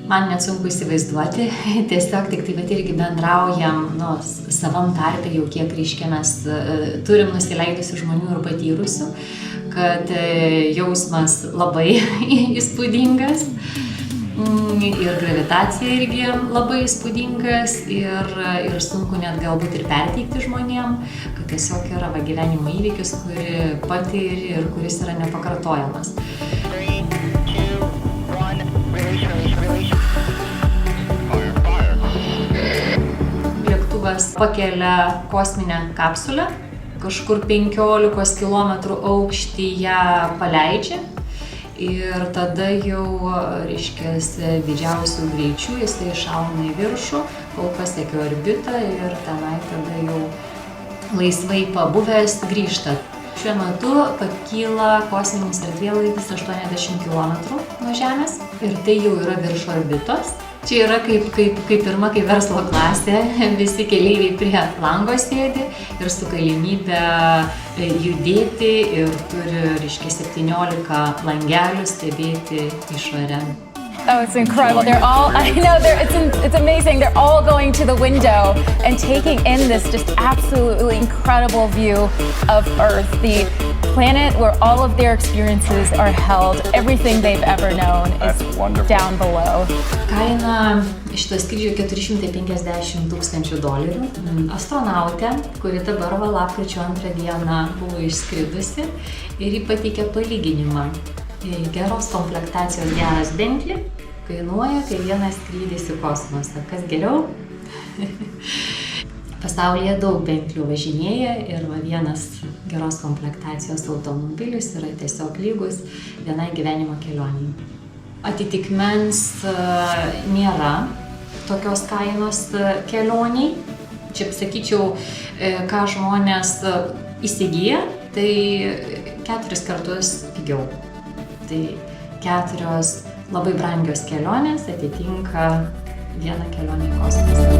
Man net sunku įsivaizduoti, tiesiog tik tai bet irgi bendraujam, savam tarpe jau kiek reiškia mes turim nusileidusių žmonių ir patyrusių, kad jausmas labai įspūdingas ir gravitacija irgi labai įspūdingas ir sunku net galbūt ir perteikti žmonėm, kad tiesiog yra gyvenimo įvykis, kurį patiri ir kuris yra nepakartojamas. Lėktuvas pakelia kosminę kapsulę, kažkur 15 km aukštį ją paleidžia ir tada jau, reiškias, didžiausių greičių jisai šauna į viršų, kol pasiekia orbitą ir tenai tada jau laisvai pabuvęs grįžta. Šiuo metu pakyla kosminis erdvėlaivis 80 km nuo Žemės ir tai jau yra virš orbitos. Čia yra kaip verslo klasė, visi keleiviai prie lango sėdi ir su galimybė judėti ir turi, reiškia, 17 langelių stebėti išorę. Oh, it's incredible. It's amazing. They're all going to the window and taking in this just absolutely incredible view of Earth, the planet where all of their experiences are held. Everything they've ever known is down below. Kaina šito skrydžio $450,000. Astronautė, kuri dabar lapkričio 2 dieną buvo išskridusi ir ji pateikė palyginimą. Geros komplektacijos geras Bentley kainuoja kaip vienas skrydis į kosmosą. Kas geriau? Pasaulyje daug Bentley važinėja ir vienas geros komplektacijos automobilis yra tiesiog lygus vienai gyvenimo kelioniai. Atitikmens nėra tokios kainos kelioniai. Čia, sakyčiau, ką žmonės įsigyja, tai 4 kartus pigiau. Tai 4 labai brangios kelionės atitinka vieną kelionę į kosmosą.